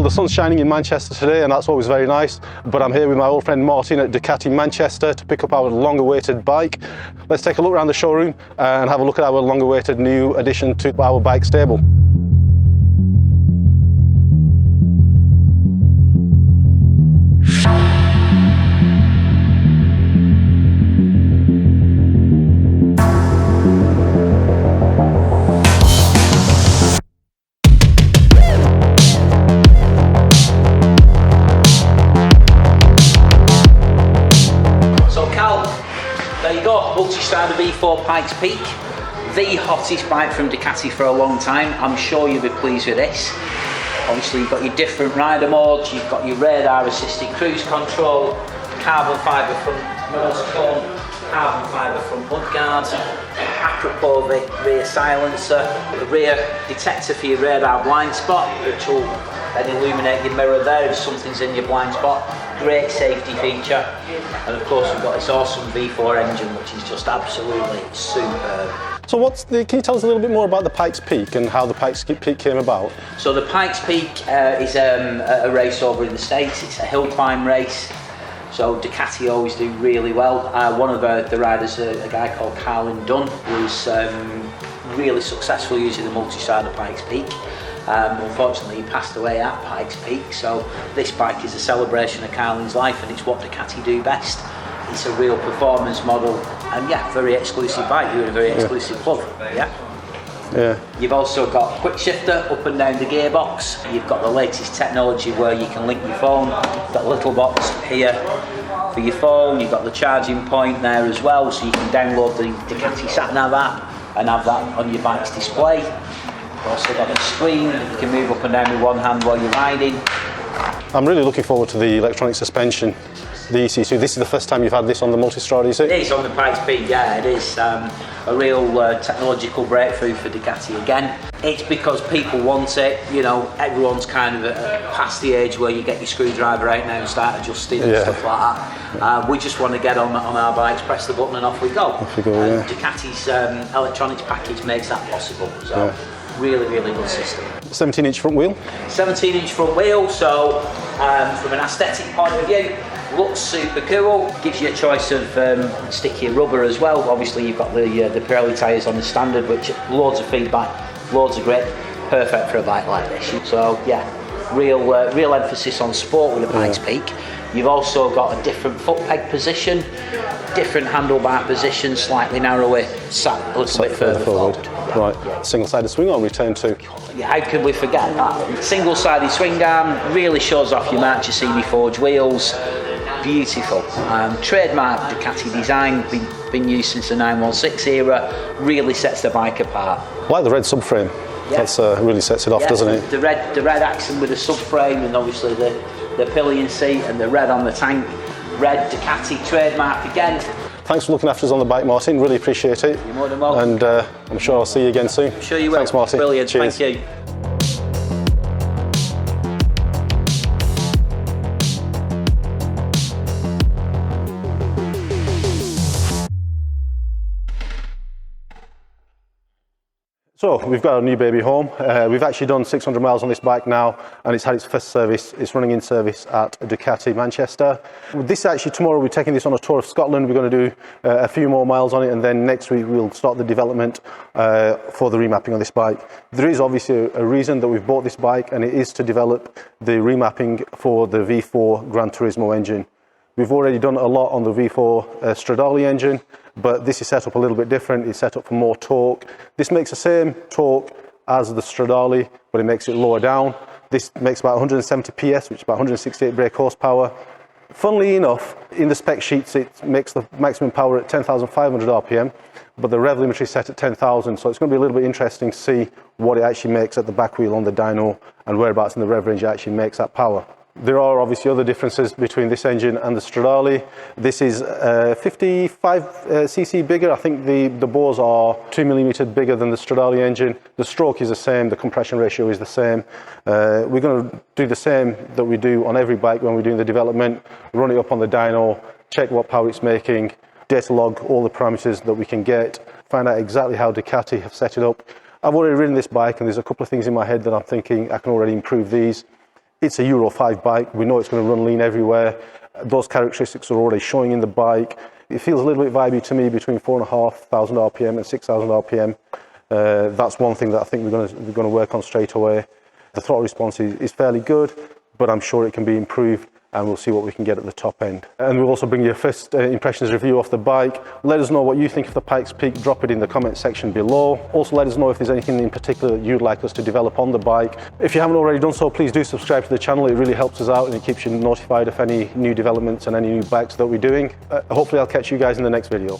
the sun's shining in Manchester today, and that's always very nice, but I'm here with my old friend Martin at Ducati Manchester to pick up our long-awaited bike. Let's take a look around the showroom and have a look at our long-awaited new addition to our bike stable. There you go, Multistrada V4 Pikes Peak, the hottest bike from Ducati for a long time. I'm sure you'll be pleased with this. Obviously you've got your different rider modes, you've got your radar assisted cruise control, carbon fibre front nose cone, carbon fibre front mudguards, apropos rear silencer, the rear detector for your radar blind spot, which will then illuminate your mirror there if something's in your blind spot. Great safety feature, and of course we've got this awesome V4 engine which is just absolutely superb. So can you tell us a little bit more about the Pikes Peak and how the Pikes Peak came about? So the Pikes Peak is a race over in the States. It's a hill climb race, so Ducati always do really well. One of the riders, a guy called Carlin Dunn, was really successful using the Multistrada Pikes Peak. Unfortunately, he passed away at Pikes Peak, so this bike is a celebration of Carlin's life, and it's what Ducati do best. It's a real performance model, and yeah, very exclusive bike. You're in a very exclusive club. Yeah. You've also got quick shifter up and down the gearbox. You've got the latest technology where you can link your phone. You've got a little box here for your phone. You've got the charging point there as well, so you can download the Ducati sat-nav app and have that on your bike's display. You've also got a screen that you can move up and down with one hand while you're riding. I'm really looking forward to the electronic suspension, the ECU. This is the first time you've had this on the Multistrada, is it? It is on the Pikes Peak, yeah, it is a real technological breakthrough for Ducati again. It's because people want it, you know, everyone's kind of past the age where you get your screwdriver out now and start adjusting and stuff like that. We just want to get on our bikes, press the button and off we go. Off we go, yeah. Ducati's electronics package makes that possible, so really, really good system. 17-inch front wheel? 17-inch front wheel, so from an aesthetic point of view, looks super cool. Gives you a choice of sticky rubber as well. Obviously you've got the Pirelli tyres on the standard, which loads of feedback, loads of grip, perfect for a bike like this. So yeah, real emphasis on sport with the Pikes Peak. You've also got a different foot peg position, different handlebar position, slightly narrower, sat a little bit further forward. Right, single-sided swing arm return to. Yeah, how could we forget that? Single-sided swing arm, really shows off your Marchesini forged wheels. Beautiful. Trademark Ducati design, been used since the 916 era, really sets the bike apart. I like the red subframe. Yeah. That's really sets it off, doesn't it? The red accent with the subframe, and obviously the pillion seat and the red on the tank. Red Ducati trademark again. Thanks for looking after us on the bike, Martin. Really appreciate it. You're more than welcome. And I'm sure I'll see you again soon. I'm sure you will. Thanks, Martin. Brilliant. Cheers. Thank you. So we've got our new baby home. We've actually done 600 miles on this bike now, and it's had its first service. It's running in service at Ducati Manchester. This actually, tomorrow we're taking this on a tour of Scotland. We're going to do a few more miles on it, and then next week we'll start the development for the remapping on this bike. There is obviously a reason that we've bought this bike, and it is to develop the remapping for the V4 Gran Turismo engine. We've already done a lot on the V4 Stradale engine, but this is set up a little bit different. It's set up for more torque. This makes the same torque as the Stradale, but it makes it lower down. This makes about 170 PS, which is about 168 brake horsepower. Funnily enough, in the spec sheets, it makes the maximum power at 10,500 RPM, but the rev limiter is set at 10,000, so it's going to be a little bit interesting to see what it actually makes at the back wheel on the dyno and whereabouts in the rev range it actually makes that power. There are obviously other differences between this engine and the Stradale. This is 55cc bigger. I think the bores are 2mm bigger than the Stradale engine. The stroke is the same, the compression ratio is the same. We're going to do the same that we do on every bike when we're doing the development, run it up on the dyno, check what power it's making, data log all the parameters that we can get, find out exactly how Ducati have set it up. I've already ridden this bike and there's a couple of things in my head that I'm thinking I can already improve these. It's a Euro 5 bike. We know it's going to run lean everywhere. Those characteristics are already showing in the bike. It feels a little bit vibey to me between 4,500 RPM and 6,000 RPM. That's one thing that I think we're going to work on straight away. The throttle response is fairly good, but I'm sure it can be improved, and we'll see what we can get at the top end. And we'll also bring you a first impressions review off the bike. Let us know what you think of the Pikes Peak. Drop it in the comment section below. Also let us know if there's anything in particular that you'd like us to develop on the bike. If you haven't already done so, please do subscribe to the channel. It really helps us out and it keeps you notified of any new developments and any new bikes that we're doing. Hopefully I'll catch you guys in the next video.